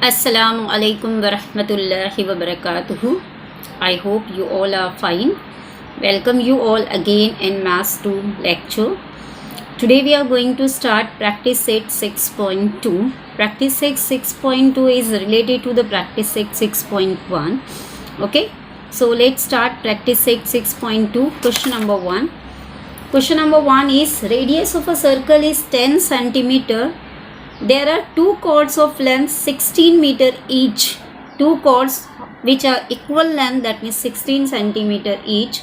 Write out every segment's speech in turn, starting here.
Assalamu alaikum wa rahmatullahi wa barakatuhu. I hope you all are fine. Welcome you all again in Maths 2 lecture. Today we are going to start practice set 6.2. Practice set 6.2 is related to the practice set 6.1. Okay, so let's start practice set 6.2. Question number 1. Question number 1 is radius of a circle is 10 centimeter. There are two chords of length 16 meter each. Two chords which are equal length, that means 16 centimeter each.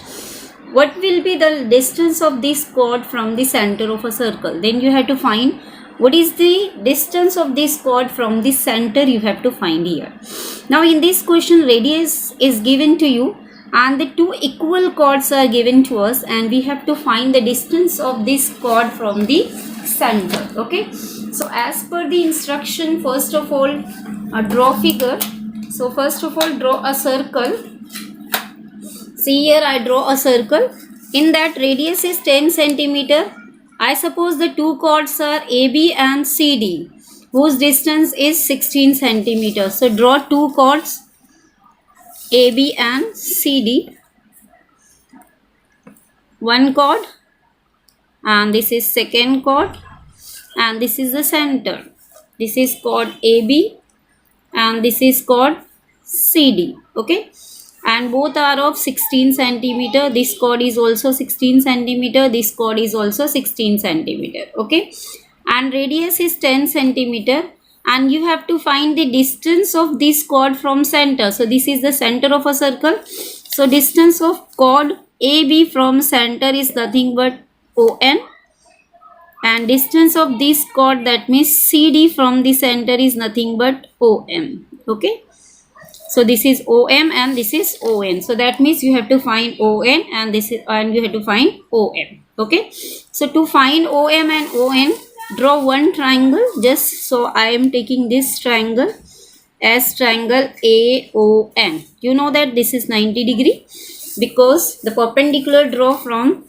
What will be the distance of this chord from the center of a circle? Then you have to find what is the distance of this chord from the center. You have to find here. Now in this question, radius is given to you and the two equal chords are given to us, and we have to find the distance of this chord from the center. Okay, so as per the instruction, first of all draw figure. So first of all draw a circle. See here, I draw a circle. In that radius is 10 centimeter. I suppose the two chords are AB and CD, whose distance is 16 centimeter. So draw two chords AB and CD. One chord, and this is second chord, and this is the center. This is chord AB and this is chord CD. Okay, and both are of 16 centimeter. This chord is also 16 centimeter. This chord is also 16 centimeter. Okay, and radius is 10 centimeter, and you have to find the distance of this chord from center. So this is the center of a circle. So distance of chord AB from center is nothing but ON, and distance of this chord, that means CD from the center, is nothing but OM. Okay, so this is OM and this is ON. So that means you have to find ON and this is, and you have to find OM. Okay, so to find OM and ON, draw one triangle. Just so I am taking this triangle as triangle AON. You know that this is 90 degree because the perpendicular draw from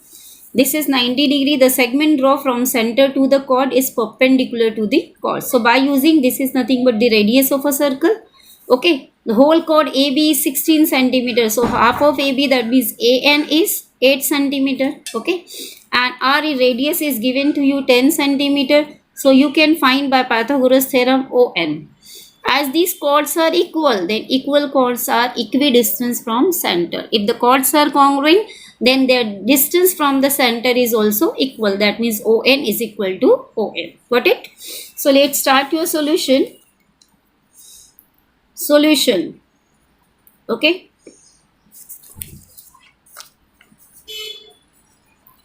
this is 90 degree. The segment draw from center to the chord is perpendicular to the chord. So by using this is nothing but the radius of a circle. Okay, the whole chord AB is 16 centimeter. So half of AB, that means AN, is 8 centimeter. Okay, and our radius is given to you 10 centimeter. So you can find by Pythagoras theorem ON. As these chords are equal, then equal chords are equidistant from center. If the chords are congruent, then their distance from the center is also equal. That means ON is equal to OM. Got it? So let's start your solution. Solution. Okay.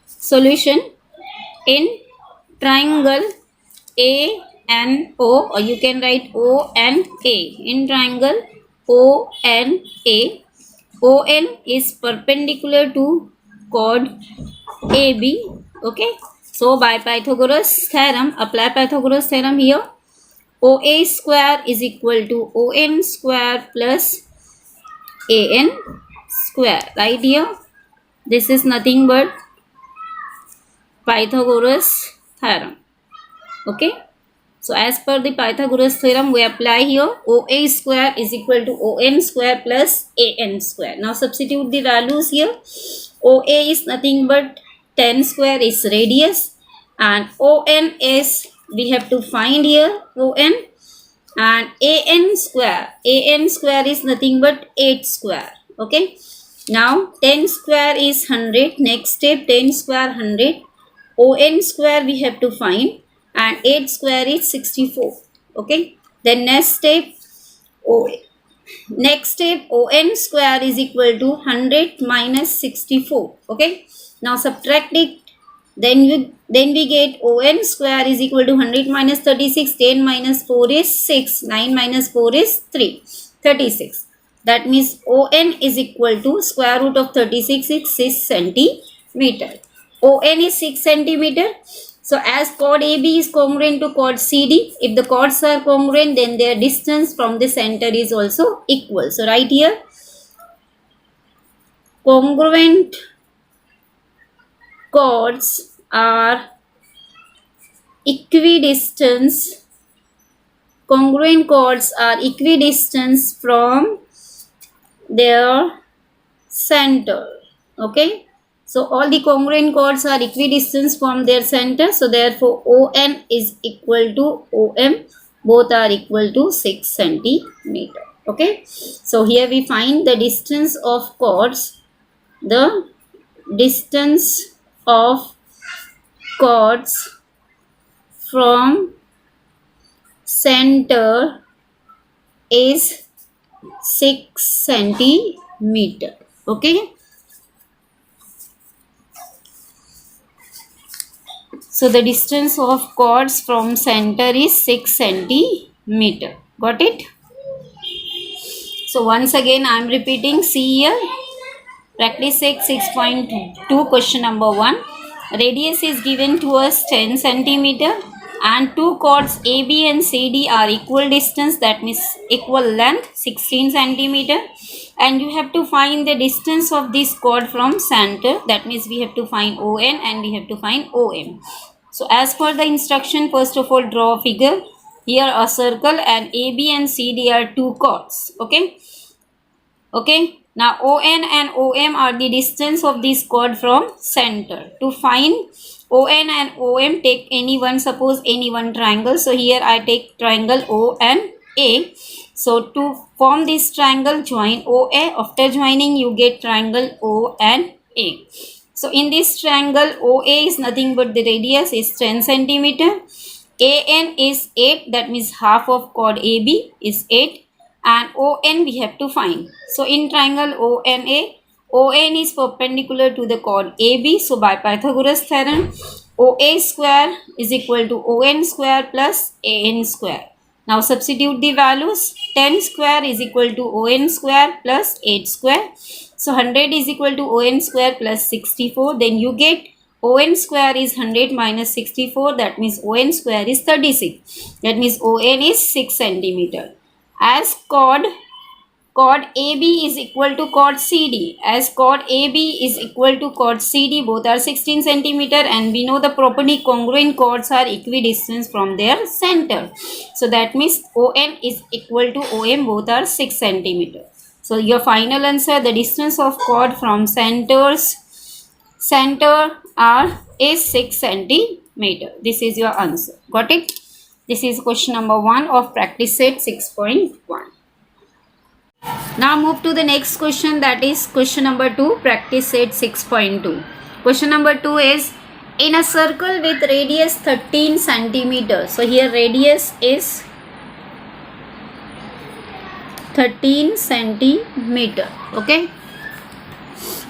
Solution in triangle ANO, or you can write ONA. In triangle ONA, ON is perpendicular to chord AB. Okay, so by Pythagoras theorem, apply Pythagoras theorem here. OA square is equal to ON square plus AN square. Right here, this is nothing but Pythagoras theorem. Okay, so as per the Pythagoras theorem, we apply here OA square is equal to ON square plus AN square. Now substitute the values here. OA is nothing but 10 square is radius, and ON is, we have to find here ON, and AN square is nothing but 8 square. Okay, now 10 square is 100. Next step, 10 square 100. ON square we have to find, and 8 square is 64. Okay, then next step ON square is equal to 100 minus 64. Okay, now subtract it. Then we get ON square is equal to 100 minus 36. 10 minus 4 is 6. 9 minus 4 is 3. 36. That means ON is equal to square root of 36 is 6 centimeter. ON is 6 centimeter. So as chord AB is congruent to chord CD, if the chords are congruent, then their distance from the center is also equal. So right here, congruent chords are equidistant congruent chords are equidistant from their center. Okay, so all the congruent chords are equidistant from their center, so therefore ON is equal to OM, both are equal to 6 centimeter. Okay, so here we find the distance of chords. The distance of chords from center is 6 centimeter. Okay, so the distance of chords from center is 6 centimeter. Got it? So once again I am repeating. See here, practice 6.2 question number 1. Radius is given to us 10 centimeter and two chords AB and CD are equal distance, that means equal length 16 centimeter, and you have to find the distance of this chord from center, that means we have to find ON and we have to find OM. So as per the instruction, first of all draw a figure. Here a circle and AB and CD are two chords. Okay, now ON and OM are the distance of this chord from center. To find ON and OM, take any one, suppose any one triangle. So here I take triangle O and A. So to form this triangle, join OA. After joining, you get triangle O and A. So in this triangle, OA is nothing but the radius is 10 centimeter. AN is 8, that means half of chord AB is 8. And ON we have to find. So in triangle ONA, ON is perpendicular to the chord AB. So by Pythagoras theorem, OA square is equal to ON square plus AN square. Now substitute the values. 10 square is equal to ON square plus 8 square. So 100 is equal to ON square plus 64. Then you get ON square is 100 minus 64. That means ON square is 36. That means ON is 6 centimeter. As chord AB is equal to chord CD. As chord AB is equal to chord CD, both are 16 centimeter, and we know the property congruent chords are equidistant from their center. So that means ON is equal to OM, both are 6 centimeter. So your final answer, the distance of chord from center is 6 centimeter. This is your answer. Got it? This is question number 1 of practice set 6.1. Now move to the next question, that is question number 2, practice set 6.2. Question number 2 is, in a circle with radius 13 centimeters. So here radius is 13 centimeter. Okay,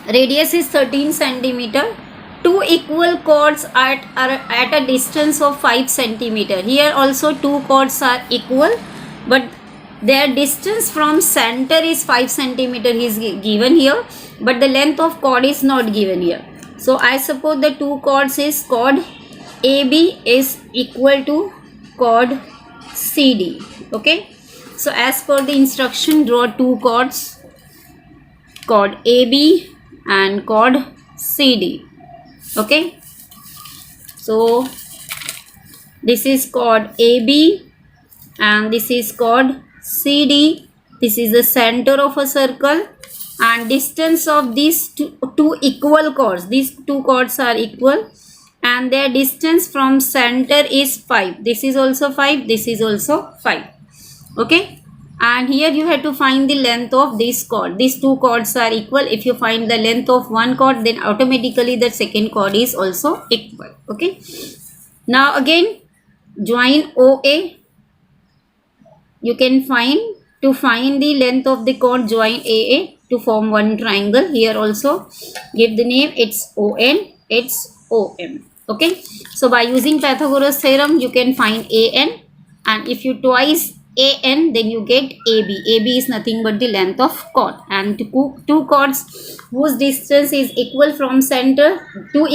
radius is 13 centimeter. Two equal chords are at a distance of 5 centimeter. Here also two chords are equal, but their distance from center is 5 centimeter is given here, but the length of chord is not given here. So I suppose the two chords is chord AB is equal to chord CD. Okay, so as per the instruction, draw two chords, chord AB and chord CD. Okay, so this is chord AB and this is chord CD. This is the center of a circle, and distance of these two equal chords, these two chords are equal, and their distance from center is 5. This is also 5, this is also 5. Okay, and here you have to find the length of this chord. These two chords are equal. If you find the length of one chord, then automatically the second chord is also equal. Okay, now again join OA. You can find, to find the length of the chord, join AA to form one triangle. Here also give the name, it's ON, it's OM. Okay, so by using Pythagoras theorem you can find AN, and if you twice AN, then you get AB. AB is nothing but the length of chord, and two chords whose distance is equal from center, two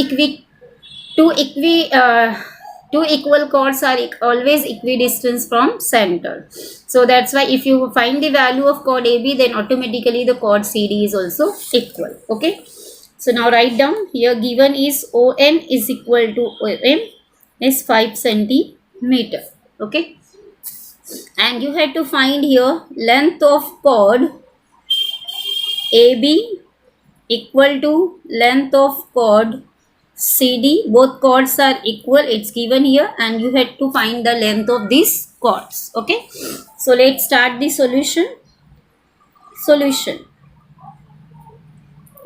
equal chords are always equidistant from center. So that's why if you find the value of chord AB, then automatically the chord CD is also equal. Okay, so now write down here, given is ON is equal to OM is 5 centimeter. Okay, and you had to find here length of chord AB equal to length of chord CD. Both chords are equal, it's given here, and you had to find the length of these chords. Okay, so let's start the solution.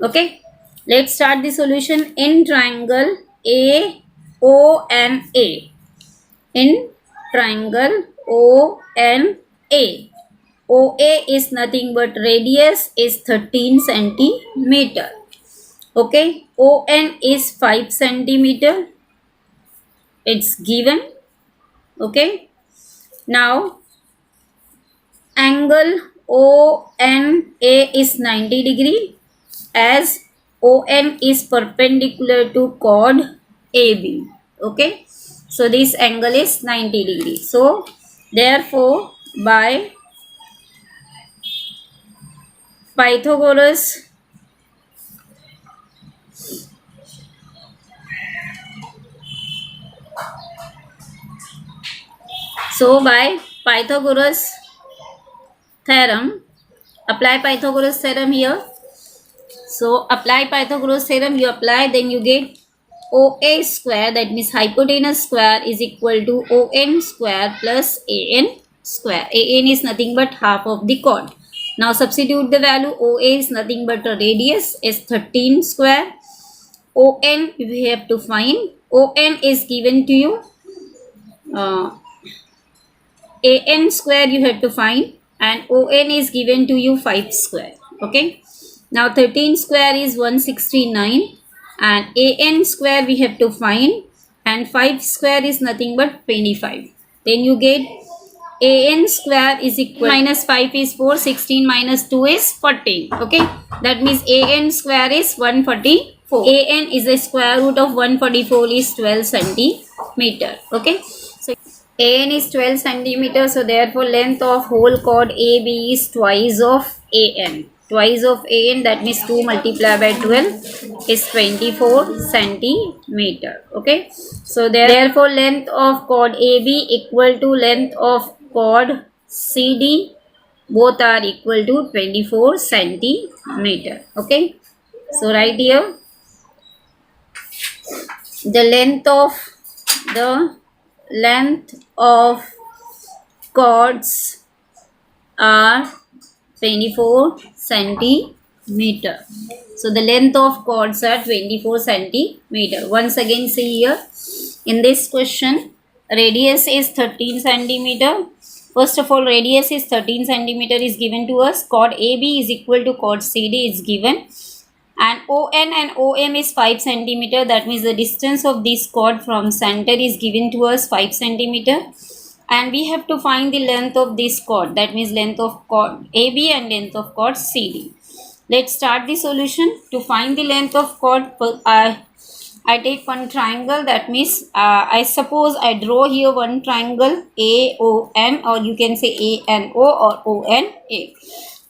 Okay, let's start the solution. In triangle AONA, in triangle ONA, OA is nothing but radius is 13 centimeter. Okay, ON is 5 centimeter. It's given. Okay, now angle ONA is 90 degree, as ON is perpendicular to chord AB. Okay, so this angle is 90 degree. So therefore, by Pythagoras theorem, apply Pythagoras theorem here. So apply Pythagoras theorem, you apply, then you get OA square, that means hypotenuse square, is equal to ON square plus AN square. AN is nothing but half of the chord. Now substitute the value. OA is nothing but a radius is 13 square. ON we have to find. ON is given to you. AN square you have to find, and ON is given to you 5 square. Okay. Now 13 square is 169, and AN square we have to find, and 5 square is nothing but 25. Then you get AN square is equal minus 5 is 4, 16 minus 2 is 14. Okay, that means AN square is 144. AN is the square root of 144 is 12 centimeter. Okay, so AN is 12 centimeter, so therefore length of whole chord AB is twice of AN. Twice of AN, that means 2 multiplied by 12 is 24 centimeter. Okay, so therefore length of chord AB equal to length of chord CD, both are equal to 24 centimeter. Okay, so right here the length of chords are 24 centimeter. So the length of chords are 24 centimeter. Once again see here, in this question radius is 13 centimeter. First of all, radius is 13 centimeter is given to us. Chord AB is equal to chord CD is given, and ON and OM is 5 centimeter. That means the distance of this chord from center is given to us 5 centimeter. And we have to find the length of this chord, that means length of chord AB and length of chord CD. Let's start the solution. To find the length of chord, I take one triangle, that means I suppose I draw here one triangle AON, or you can say ANO or ONA.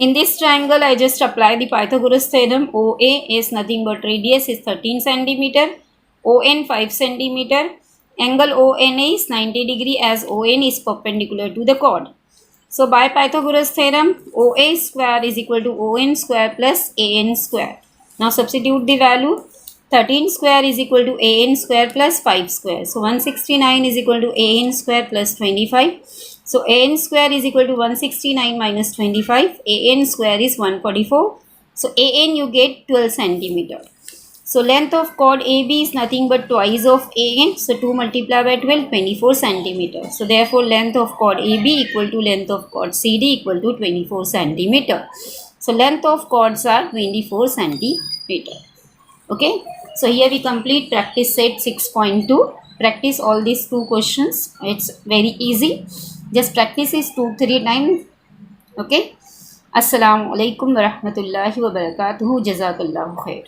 In this triangle I just apply the Pythagoras theorem. OA is nothing but radius is 13 centimeter, ON 5 centimeter. Angle ONA is 90 degree, as ON is perpendicular to the chord. So by Pythagoras theorem, OA square is equal to ON square plus AN square. Now substitute the value. 13 square is equal to AN square plus 5 square. So 169 is equal to AN square plus 25. So AN square is equal to 169 minus 25. AN square is 144. So AN you get 12 centimeter. So length of chord AB is nothing but twice of AN. So 2 multiplied by 12, 24 centimeter. So therefore length of chord AB equal to length of chord CD equal to 24 centimeter. So length of chords are 24 centimeter. Okay. So here we complete practice set 6.2. Practice all these 2 questions. It's very easy. Just practice is 2-3 times. Okay. Assalamu alaikum wa rahmatullahi wa barakatuhu. Jazakallahu khair.